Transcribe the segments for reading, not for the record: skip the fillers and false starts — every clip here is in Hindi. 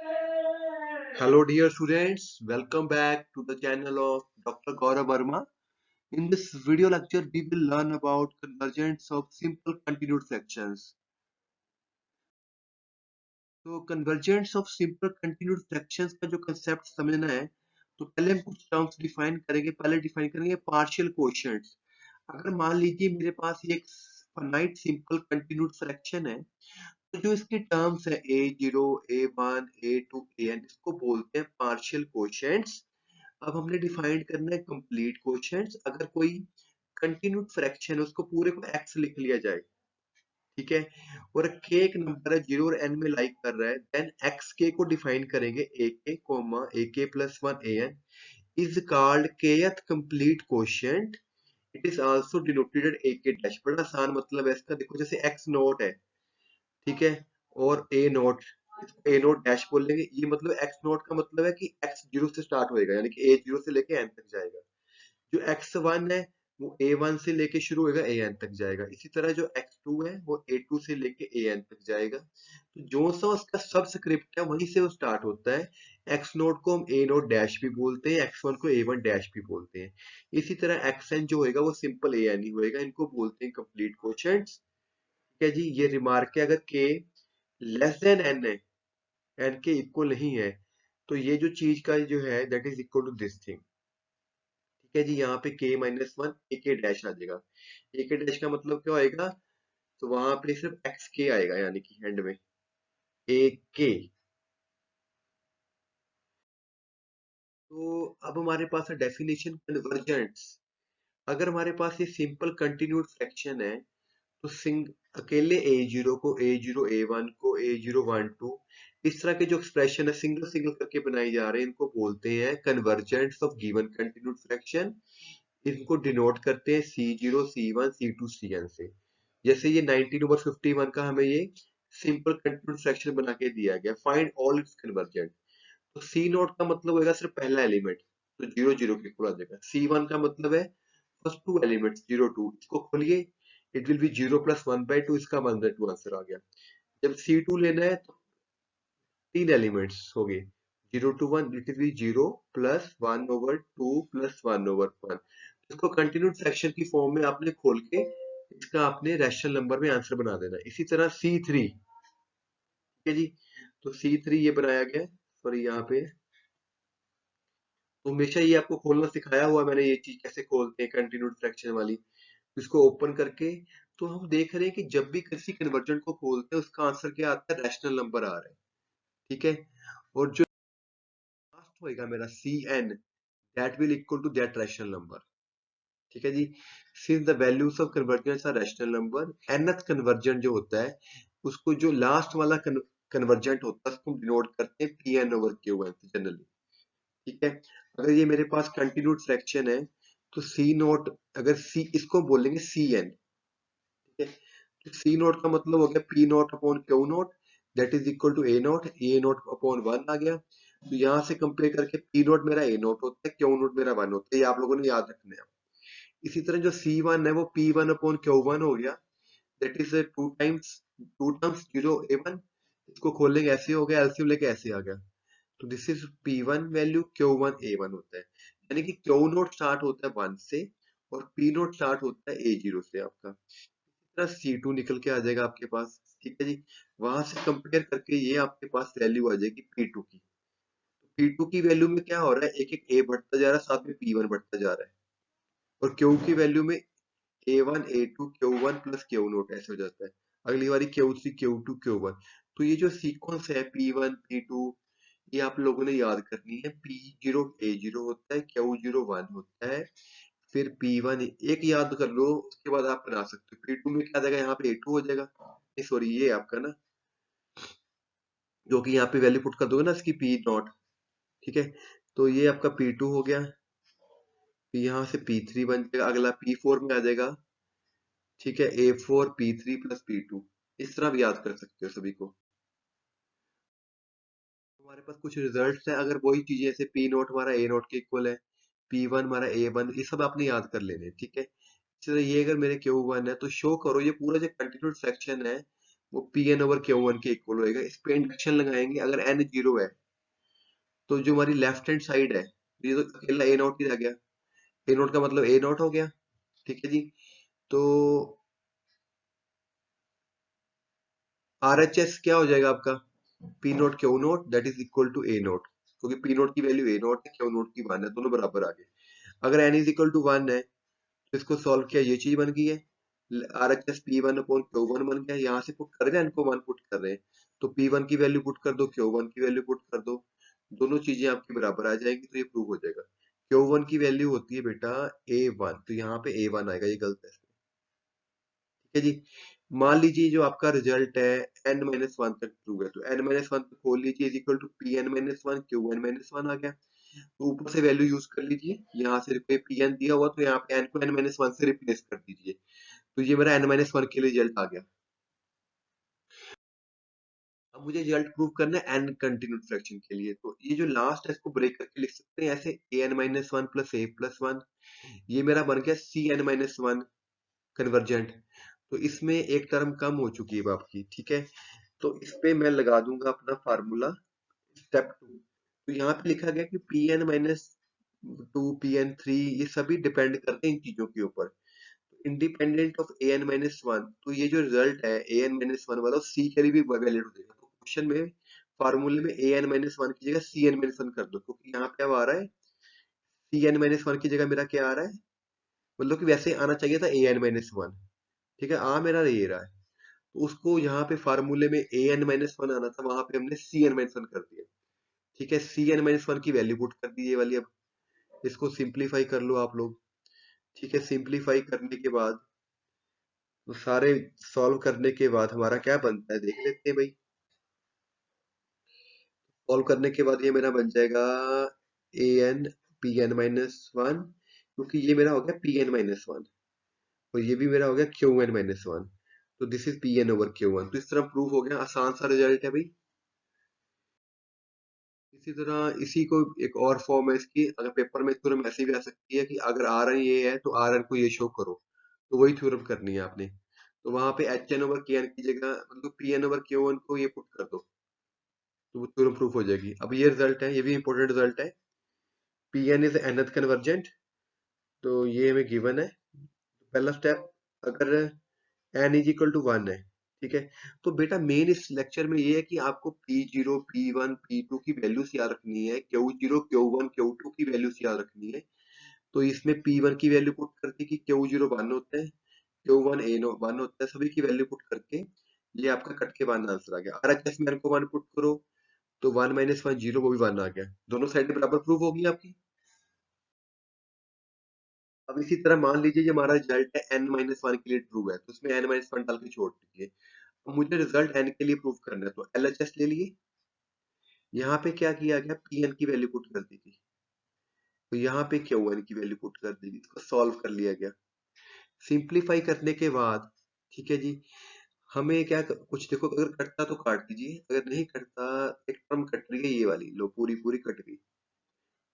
Hello dear students, welcome back to the channel of Dr. Gaurav Verma. In this video lecture, we will learn about convergence of simple continued fractions. तो convergence of simple continued fractions का जो concept समझना है, तो पहले हम कुछ terms define करेंगे. पहले define करेंगे partial quotients. अगर मान लीजिए मेरे पास ये एक finite simple continued fraction है, तो जो इसके टर्म्स है a0, a1, a2, an, इसको बोलते हैं पार्शियल कोशेंट्स. अब हमने डिफाइन करना है कंप्लीट कोशेंट्स. अगर कोई कंटिन्यूड फ्रैक्शन है उसको पूरे को x लिख लिया जाए, ठीक है, और k एक नंबर है 0 और n में लाइक कर रहा है, देन xk को डिफाइन करेंगे ak comma ak plus 1 an is called kth complete quotient. It is also denoted ak dash. बड़ा आसान मतलब है इसका. देखो जैसे x नॉट है, ठीक है, और ए नोट, ए नोट डैश बोल लेंगे. ये मतलब एक्स नोट का मतलब है कि एक्स जीरो से स्टार्ट होएगा, यानी कि ए जीरो से लेके एन तक जाएगा. जो एक्स वन है वो ए वन से लेके शुरू होएगा ए एन तक जाएगा. इसी तरह जो एक्स टू है वो ए टू से लेके ए एन तक जाएगा. तो जो सा उसका सबस्क्रिप्ट है वहीं से वो स्टार्ट होता है. एक्स नोट को हम ए नोट डैश भी बोलते हैं, एक्स वन को ए वन डैश भी बोलते हैं. इसी तरह एक्स एन जो होएगा वो सिंपल ए एन ही होएगा. इनको बोलते हैं कंप्लीट कोशेंट्स. ठीक है जी. ये रिमार्क है, अगर के लेस देन एन है, एन के इक्वल नहीं है, तो ये जो चीज का जो है that is equal to this thing. ठीक है जी. यहाँ पे k माइनस वन ए के डैश आ जाएगा. ए के डैश का मतलब क्या आएगा, तो वहां पे सिर्फ एक्स के आएगा, यानी कि एंड में ए के. तो अब हमारे पास है डेफिनेशन कन्वर्जेंट्स. अगर हमारे पास ये सिंपल कंटिन्यूड फ्रैक्शन है, तो सिंग अकेले ए जीरो को ए जीरो ए वन को ए जीरो वन टू, इस तरह के जो एक्सप्रेशन है सिंगल सिंगल करके बनाए जा रहे हैं, इनको बोलते हैं convergents of given continued fraction. इनको डिनोट करते हैं C zero C one C two C N से. जैसे ये 19/51 का हमें ये सिंपल कंटिन्यूड फ्रैक्शन बना के दिया गया. Find all it's convergent. तो सी नोट का मतलब होगा सिर्फ पहला एलिमेंट, तो जीरो जीरो के इक्वल आ जाएगा. सी वन का मतलब है first two elements zero two, इसको खोलिए, it will be zero plus one by two. इसका 1/2 आंसर आ गया. जब सी टू लेना है तो तीन एलिमेंट्स हो गए, zero two one, it will be zero plus one over two plus one over one. इसको कंटिन्यूड फ्रैक्शन की फॉर्म में आपने खोल के इसका आपने रैशनल नंबर में आंसर बना देना. इसी तरह सी थ्री, ठीक है जी. तो सी थ्री ये बनाया गया, सॉरी यहाँ पे, तो हमेशा ये आपको खोलना सिखाया हुआ मैंने, ये चीज कैसे खोलते हैं कंटिन्यूड फ्रैक्शन वाली. इसको ओपन करके तो हम देख रहे हैं कि जब भी किसी कन्वर्जेंट को खोलते हैं उसका आंसर क्या आता है, रैशनल नंबर आ रहा है. ठीक है. और जो लास्ट होएगा मेरा C N, that will equal to that rational number. ठीक है जी. Since the values of convergents are rational number, nth convergent जो होता है उसको जो लास्ट वाला कन्वर्जेंट होता है उसको डिनोट करते हैं P N over Q N generally. ठीक है. अगर ये मेरे पास कंटिन्यूड फ्रैक्शन है, तो सी नोट, अगर सी इसको बोलेंगे सी एन. ठीक है. तो सी नोट का मतलब हो गया P naught upon Q naught, that is equal to A naught upon one आ गया. तो यहाँ से कंपेयर करके पी नोट मेरा ए नोट होता है, क्यू नोट मेरा वन होता है. ये आप लोगों ने याद रखना है. इसी तरह जो सी वन है वो P one upon Q one हो गया, that is two terms zero A one. इसको खोलेंगे ऐसे हो गया, एलसीएम लेके ऐसे आ गया. तो this is P one value, Q one A one होता है. यानी कि क्यू नोट स्टार्ट होता है वन से और पी नोट स्टार्ट होता है ए जीरो से आपका. सी टू निकल के आ जाएगा आपके पास. ठीक है जी. वहां से कंपेयर करके ये आपके पास वैल्यू आ जाएगी पी टू की. पी टू की वैल्यू में क्या हो रहा है, एक एक ए बढ़ता जा रहा है, साथ में पी वन बढ़ता जा रहा है. और क्यू की वैल्यू में A one A two Q one plus Q naught ऐसे हो जाता है. अगली बारी Q three Q two Q one. तो ये जो सीक्वेंस है पी वन पी टू, ये आप लोगों ने याद करनी है. पी जीरो ए जीरो होता है, क्यू जीरो वन होता है, फिर पी वन एक याद कर लो, उसके बाद आप बना सकते हो. पी टू में क्या आ जाएगा, यहाँ पे ए टू हो जाएगा. सॉरी ये आपका ना, जो कि यहाँ पे वैल्यू पुट कर दोगे ना इसकी पी नॉट. ठीक है. तो ये आपका पी टू हो गया, फिर यहाँ से पी थ्री बन जाएगा, अगला पी फोर में आ जाएगा. ठीक है. A four P three plus P two, इस तरह भी याद कर सकते हो सभी को. हमारे पास कुछ रिजल्ट्स है, अगर वही चीजें जैसे पी नोट हमारा ए नोट के इक्वल है, पी वन हमारा ए वन, ये सब आपने याद कर लेने. ठीक है. चलो ये अगर मेरे क्यू वन है तो शो करो ये पूरा जो कंटिन्यूड फ्रैक्शन है वो P N over Q one के इक्वल होएगा। इस पे इंडक्शन लगाएंगे, अगर एन जीरो है तो जो हमारी लेफ्ट हैंड साइड है, ये तो अकेला ए नॉट ही रह गया, ए नॉट का मतलब ए नॉट हो गया। ठीक है जी। तो आर एच एस क्या हो जाएगा आपका, P naught Q naught that is equal to A naught, क्योंकि पी नोट की वैल्यू ए नोट है, क्यू नोट की वन है, दोनों बराबर आ गए। अगर N is equal to one है तो इसको सॉल्व किया, ये चीज बन गई है, R H S P one upon Q one बन गया। यहाँ से पुट कर रहे हैं, इनको वन पुट कर रहे हैं, तो पी वन की वैल्यू पुट कर दो, क्यू वन की वैल्यू पुट कर दो, दोनों चीजें आपकी बराबर आ जाएंगी, तो ये प्रूव हो जाएगा। क्यू वन की वैल्यू होती है बेटा ए वन, तो यहाँ पे ए वन आएगा, ये गलत है। ठीक है जी। मान लीजिए जो आपका रिजल्ट है n माइनस वन तक ट्रू है, तो n माइनस वन तक खोल लीजिए, is equal to P N minus one, Q N minus one आ गया। तो ऊपर से वैल्यू यूज कर लीजिए, यहाँ से पी एन दिया हुआ तो यहाँ पे n को n माइनस वन से रिप्लेस कर दीजिए, तो ये मेरा n माइनस वन के लिए रिजल्ट आ गया। अब मुझे रिजल्ट प्रूव करना है n कंटिन्यूड फ्रैक्शन के लिए, तो ये जो लास्ट है इसको ब्रेक करके लिख सकते हैं ऐसे, A N minus one plus A plus one, ये मेरा बन गया C N minus one convergent. तो इसमें एक टर्म कम हो चुकी है अब आपकी। ठीक है, तो इस पे मैं लगा दूंगा अपना फार्मूला स्टेप टू। तो यहाँ पे लिखा गया कि P N minus two, P N three, ये सभी डिपेंड करते हैं इन चीजों के ऊपर, independent of A N minus one. तो ये जो रिजल्ट है ए एन माइनस वन वाला, सी के लिए भी वैलिड हो जाएगा। तो क्वेश्चन में फार्मूले में ए एन माइनस वन की जगह सी एन माइनस वन कर दो, क्योंकि यहाँ पे अब आ रहा है सी एन माइनस वन की जगह मेरा क्या आ रहा है, मतलब कि वैसे आना चाहिए था ए एन माइनस वन। ठीक है, आ मेरा ये रहा है, तो उसको यहाँ पे फार्मूले में ए एन माइनस वन आना था, वहां पे हमने सी एन माइनस वन कर दिया। ठीक है, सी एन माइनस वन की वैल्यू पुट कर दी ये वाली। अब इसको सिंप्लीफाई कर लो आप लोग। ठीक है, सिंप्लीफाई करने के बाद, तो सारे सॉल्व करने के बाद हमारा क्या बनता है देख लेते हैं भाई। सॉल्व करने के बाद ये मेरा बन जाएगा A N P N minus one, क्योंकि ये मेरा हो गया पी एन माइनस वन, और ये भी मेरा हो गया क्यू एन माइनस वन, तो this is P N over Q one. तो इस तरह प्रूफ हो गया, आसान सा रिजल्ट है भाई। इसी तरह इसी को एक और फॉर्म है इसकी, अगर पेपर में थ्योरम ऐसी भी आ सकती है कि अगर आर एन ये है तो आर एन को ये शो करो, तो वही थ्योरम करनी है आपने। तो वहां पे H N over K N की जगह मतलब P N over Q N को ये पुट कर दो, तो वो थ्योरम प्रूफ हो जाएगी। अब ये रिजल्ट है, ये भी इंपॉर्टेंट रिजल्ट है, P N is nth convergent, तो ये हमें गिवन है। पहला स्टेप, अगर N is equal to one है, ठीक है, तो बेटा मेन इस लेक्चर में ये है कि आपको P zero P one P two की वैल्यूज याद रखनी है, Q zero Q one Q two की वैल्यूज याद रखनी है। तो इसमें पी वन की वैल्यू पुट करके कि क्यू जीरो वन होता है, Q one A naught one होता है, सभी की वैल्यू पुट करके ये आपका कट के वन आंसर आ गया। आर एच एस में को वन पुट करो, तो वन माइनस वन जीरो, वो भी वन आ गया, दोनों साइड बराबर प्रूफ होगी आपकी। अब इसी तरह मान लीजिए ये हमारा रिजल्ट है n माइनस वन के लिए ट्रू है, तो इसमें n माइनस वन डाल के छोड़ दीजिए। अब मुझे रिजल्ट n के लिए प्रूव करना है, तो LHS ले लिए, यहाँ पे क्या किया गया, Pn की वैल्यू पुट कर दी थी, तो यहाँ पे Qn की वैल्यू पुट कर दी थी, इसको सॉल्व कर लिया गया। सिंप्लीफाई करने के बाद, ठीक है जी, हमें क्या कुछ देखो, अगर कटता तो काट दीजिए, अगर नहीं कटता, एक टर्म कट रही है ये वाली, लो पूरी पूरी कट गई,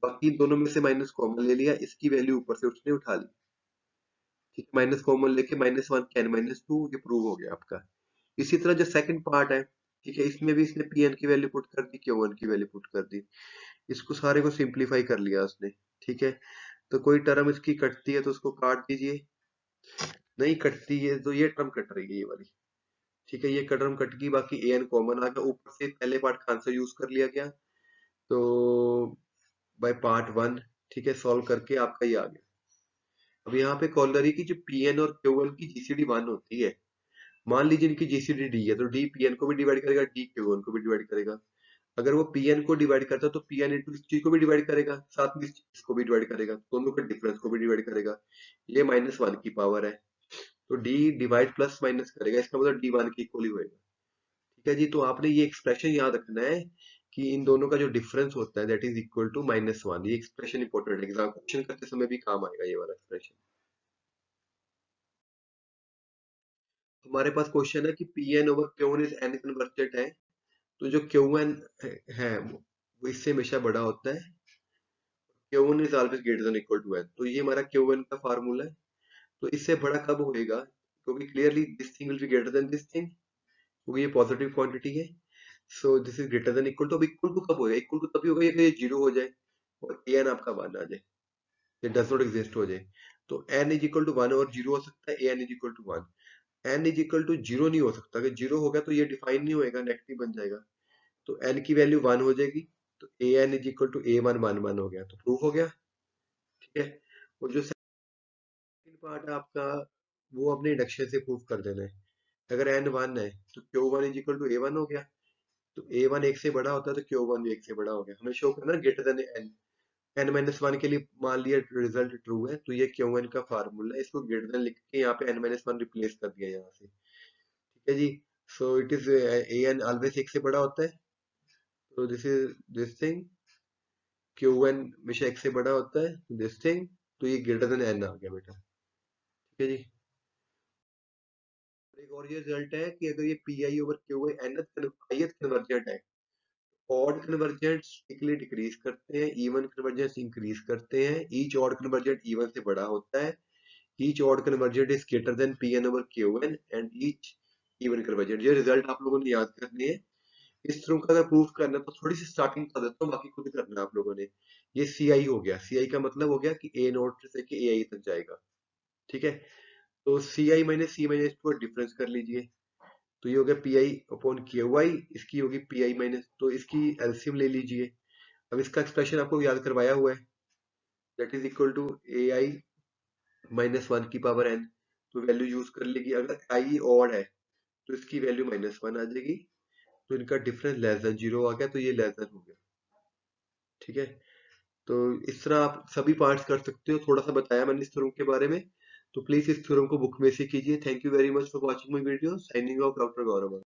बाकी दोनों में से माइनस कॉमन ले लिया, इसकी वैल्यू ऊपर से उसने उठा ली। ठीक, माइनस कॉमन लेके minus one can minus two, ये प्रूव हो गया आपका। इसी तरह जो सेकंड पार्ट है, ठीक है, इसमें भी इसने पी एन की वैल्यू पुट कर दी, क्यू वन की वैल्यू पुट कर दी, इसको सारे को सिंप्लीफाई कर लिया उसने। ठीक है, तो कोई टर्म इसकी कटती है तो उसको काट दीजिए, नहीं कटती है तो ये टर्म कट रही है ये वाली। ठीक है, ये टर्म कट गई, बाकी ए एन कॉमन आ गया, ऊपर से पहले पार्ट का आंसर यूज कर लिया गया, तो बाय पार्ट वन, ठीक है, सॉल्व करके आपका ये आ गया। अब यहाँ पे कॉलरी की जो पी एन और क्यू वन की जीसीडी वन होती है, मान लीजिए इनकी जीसीडी डी है, तो डी पीएन को भी डिवाइड करेगा, डी क्यूएन को भी डिवाइड करेगा। अगर वो पीएन को डिवाइड करता है तो पीएन इंटू इस चीज को भी डिवाइड करेगा, साथ में इस चीज को भी डिवाइड करेगा, दोनों के डिफरेंस को भी डिवाइड करेगा। ये माइनस वन की पावर है, तो डी डिवाइड प्लस माइनस करेगा, इसका मतलब डी वन की इक्वल ही होएगा। ठीक है जी, तो आपने ये एक्सप्रेशन याद रखना है कि इन दोनों का जो डिफरेंस होता है that is equal to minus one. ये एक्सप्रेशन इंपॉर्टेंट है, एग्जाम क्वेश्चन करते समय भी काम आएगा ये वाला एक्सप्रेशन। हमारे पास क्वेश्चन है कि P N over Q is N converted है, तो जो क्यू है वो इससे हमेशा बड़ा होता है, Q is always greater than equal to N, तो ये हमारा क्यू का फार्मूला है। तो इससे बड़ा कब होएगा, क्योंकि clearly this thing will be greater than this thing, क्योंकि ये पॉजिटिव क्वांटिटी है। So this is greater than equal to, अब इक्वल टू कब होगा, इक्वल टू तभी होगा जब ये जीरो हो जाए और ए एन आपका वन आ जाए, ये डज नॉट एग्जिस्ट हो जाए। तो N is equal to one और जीरो हो सकता है, A N is equal to one. N is equal to zero नहीं हो सकता, अगर जीरो होगा तो ये डिफाइन नहीं होएगा, नेगेटिव बन जाएगा। तो एन की वैल्यू वन हो जाएगी, तो A N is equal to A one one one हो गया, तो प्रूफ हो गया। ठीक है। और जो सेकंड पार्ट है आपका, वो अपने इंडक्शन से प्रूफ कर देना है। अगर एन वन है तो Q one is equal to A one हो गया, तो ए वन एक से बड़ा होता है तो क्यू वन भी एक से बड़ा हो गया, हमें शो करना greater than N. N minus one के लिए मान लिया रिजल्ट ट्रू है, तो ये क्यू वन का फार्मूला है, इसको ग्रेटर देन लिख के यहाँ पे एन माइनस वन रिप्लेस कर दिया यहाँ से। ठीक है जी। So it is A N always एक से बड़ा होता है, तो this is this thing, Q N हमेशा एक से बड़ा होता है, दिस थिंग, तो ये ग्रेटर देन एन आ गया बेटा। ठीक है जी। एक और ये रिजल्ट है कि अगर ये P I over Q I N ith convergent है, ऑड कन्वर्जेंट्स टिकली डिक्रीज करते हैं, इवन कन्वर्जेंट्स इंक्रीज करते हैं, ईच ऑड कन्वर्जेंट इवन से बड़ा होता है, each odd convergent is greater than P N over Q N and each even convergent. ये रिजल्ट आप लोगों ने याद करने हैं। इस थ्योरम का अगर प्रूफ करना है तो थोड़ी सी स्टार्टिंग कर देता हूँ, बाकी खुद करना है आप लोगों ने। ये सी आई हो गया, सी आई का मतलब हो गया कि ए नोट से कि ए आई तक जाएगा। ठीक है। तो सी आई माइनस सी माइनस टू डिफरेंस कर लीजिए, तो ये हो गया P I upon Q I, इसकी होगी पी आई माइनस, तो इसकी एलसीएम ले लीजिए। अब इसका एक्सप्रेशन आपको याद करवाया हुआ है, that is equal to A I minus one की पावर एन। तो वैल्यू यूज कर लेगी, अगर आई ऑड है तो इसकी वैल्यू माइनस वन आ जाएगी, तो इनका डिफरेंस लेस देन जीरो आ गया, तो ये लेस देन हो गया। ठीक है। तो इस तरह आप सभी पार्ट्स कर सकते हो, थोड़ा सा बताया मैंने इस थ्योरम के बारे में। तो प्लीज इस थ्योरम को बुक में से कीजिए। Thank you very much for watching my video. Signing off doctor Gaurav.